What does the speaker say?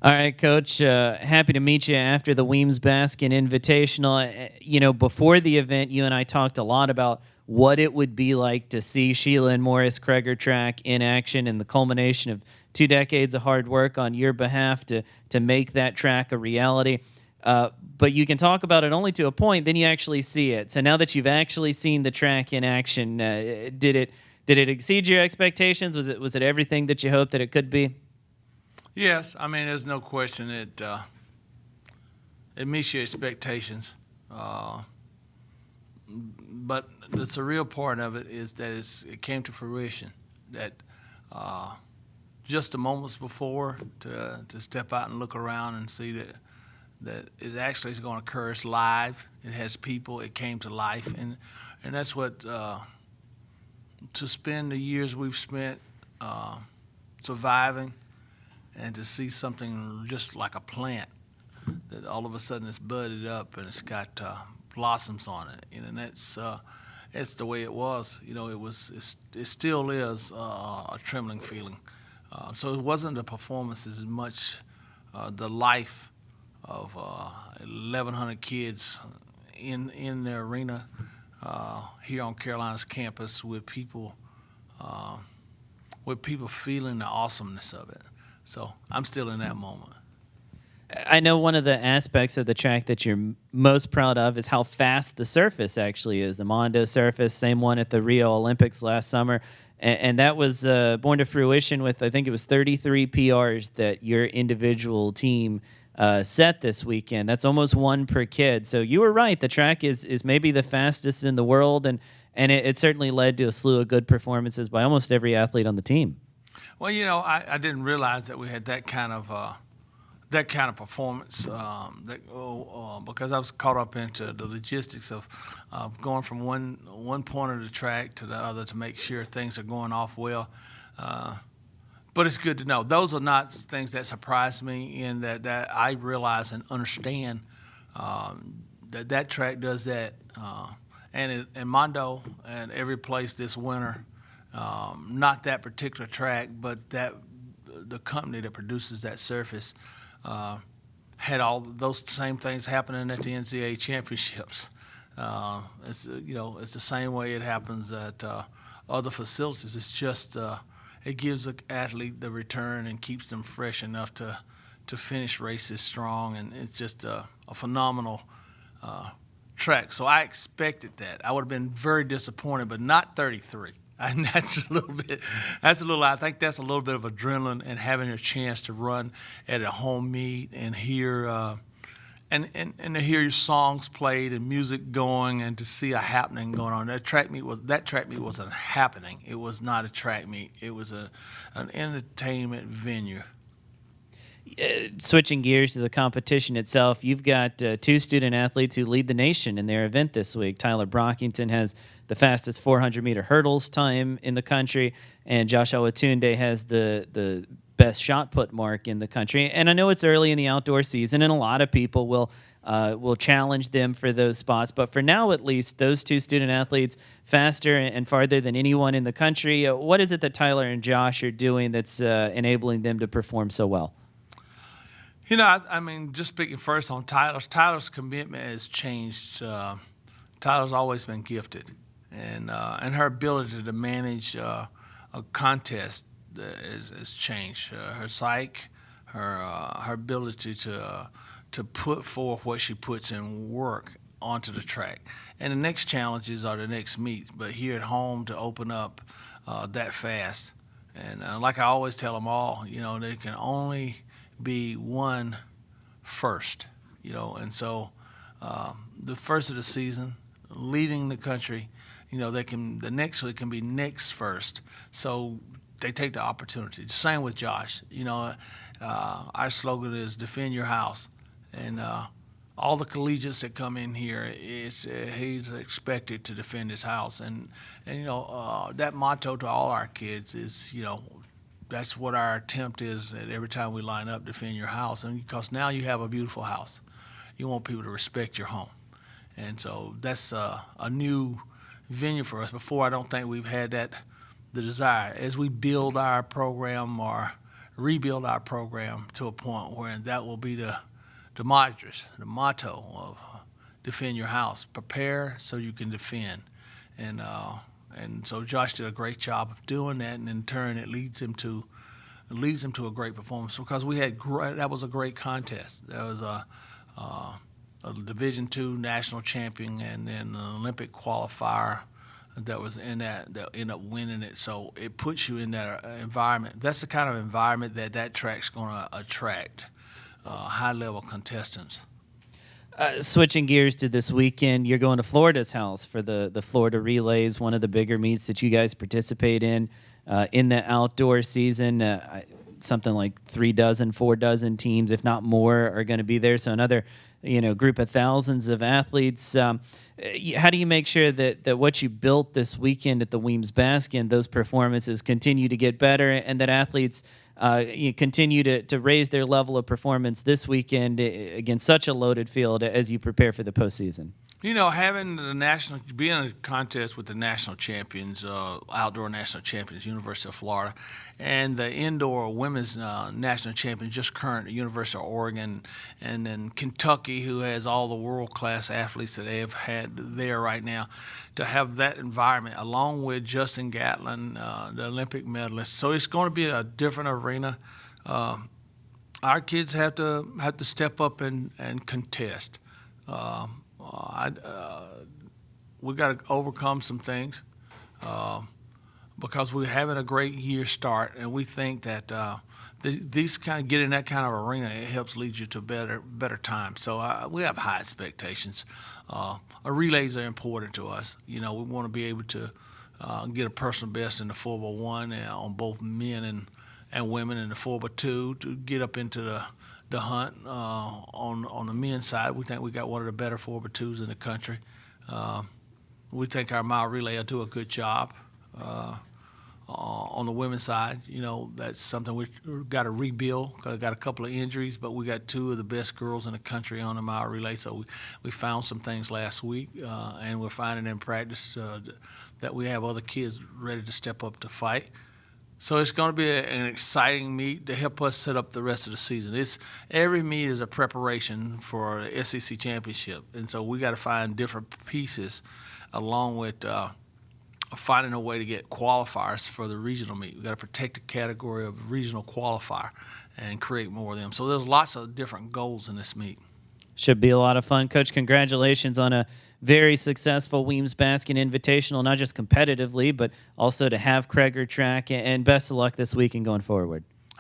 All right, Coach. Happy to meet you after the Weems Baskin Invitational. Before the event, you and I talked a lot about what it would be like to see Sheila and Morris Kreger track in action, and the culmination of 2 decades of hard work on your behalf to make that track a reality. But you can talk about it only to a point, then you actually see it. So now that you've actually seen the track in action, did it exceed your expectations? Was it everything that you hoped that it could be? Yes, I mean, there's no question it meets your expectations. But the surreal part of it is that it came to fruition. That just the moments before to step out and look around and see that it actually is going to occur. It's live. It has people. It came to life, and that's what to spend the years we've spent surviving and to see something just like a plant that all of a sudden it's budded up and it's got blossoms on it, and that's the way it was. It still is a trembling feeling. So it wasn't the performance as much the life of 1,100 kids in the arena here on Carolina's campus with people feeling the awesomeness of it. So I'm still in that moment. I know one of the aspects of the track that you're most proud of is how fast the surface actually is. The Mondo surface, same one at the Rio Olympics last summer. And that was born to fruition with, I think it was 33 PRs that your individual team set this weekend. That's almost one per kid. So you were right. The track is maybe the fastest in the world, and it certainly led to a slew of good performances by almost every athlete on the team. Well, I didn't realize that we had that kind of performance because I was caught up into the logistics of going from one point of the track to the other to make sure things are going off well. But it's good to know. Those are not things that surprise me in that I realize and understand that track does that. And Mondo and every place this winter, not that particular track, but the company that produces that surface had all those same things happening at the NCAA championships. It's the same way it happens at other facilities. It's just it gives the athlete the return and keeps them fresh enough to finish races strong, and it's just a phenomenal track. So I expected that. I would have been very disappointed, but not 33. And that's a little bit. I think that's a little bit of adrenaline and having a chance to run at a home meet and hear and to hear your songs played and music going and to see a happening going on. That track meet was a happening. It was not a track meet. It was an entertainment venue. Switching gears to the competition itself, you've got two student athletes who lead the nation in their event this week. Tyler Brockington has the fastest 400-meter hurdles time in the country, and Josh Awatunde has the best shot put mark in the country. And I know it's early in the outdoor season, and a lot of people will challenge them for those spots. But for now, at least, those two student athletes faster and farther than anyone in the country. What is it that Tyler and Josh are doing that's enabling them to perform so well? I mean, just speaking first on Tyler's commitment has changed. Tyler's always been gifted, and her ability to manage a contest has changed. Her psyche, her ability to put forth what she puts in work onto the track. And the next challenges are the next meet, but here at home to open up that fast. And like I always tell them all, they can only be one first, and so the first of the season, leading the country, the next week can be next first. So they take the opportunity. Same with Josh. Our slogan is defend your house, and all the collegiates that come in here, he's expected to defend his house, and that motto to all our kids is that's what our attempt is at every time we line up, defend your house. And because now you have a beautiful house, you want people to respect your home. And so that's a new venue for us. Before, I don't think we've had the desire. As we build our program or rebuild our program to a point where that will be the motto of defend your house. Prepare so you can defend. And so Josh did a great job of doing that, and in turn it leads him to a great performance because that was a great contest. There was a Division II national champion and then an Olympic qualifier that was in that ended up winning it. So it puts you in that environment. That's the kind of environment that track's going to attract high-level contestants. Switching gears to this weekend, you're going to Florida's house for the Florida Relays, one of the bigger meets that you guys participate in the outdoor season. Something like 4 dozen teams, if not more, are going to be there. So another, group of thousands of athletes. How do you make sure that what you built this weekend at the Weems Baskin, those performances continue to get better, and that athletes you continue to raise their level of performance this weekend against such a loaded field as you prepare for the postseason? Having being in a contest with the national champions, outdoor national champions, University of Florida, and the indoor women's national champions, just current, University of Oregon, and then Kentucky, who has all the world-class athletes that they have had there right now, to have that environment, along with Justin Gatlin, the Olympic medalist. So it's going to be a different arena. Our kids have to step up and contest. We got to overcome some things because we're having a great year start, and we think that these kind of get in that kind of arena, it helps lead you to better times. So we have high expectations. Our relays are important to us. We want to be able to get a personal best in the 4x1 on both men and women, in the 4x2 to get up into the hunt on the men's side. We think we got one of the better 4x2s in the country. We think our mile relay will do a good job. On the women's side, that's something we've got to rebuild because I got a couple of injuries, but we got 2 of the best girls in the country on the mile relay. So we found some things last week, and we're finding in practice that we have other kids ready to step up to fight. So it's going to be an exciting meet to help us set up the rest of the season. Every meet is a preparation for the SEC championship, and so we got to find different pieces along with finding a way to get qualifiers for the regional meet. We got to protect the category of regional qualifier and create more of them. So there's lots of different goals in this meet. Should be a lot of fun. Coach, congratulations on a very successful Weems Baskin Invitational, not just competitively, but also to have Kreger track, and best of luck this week and going forward.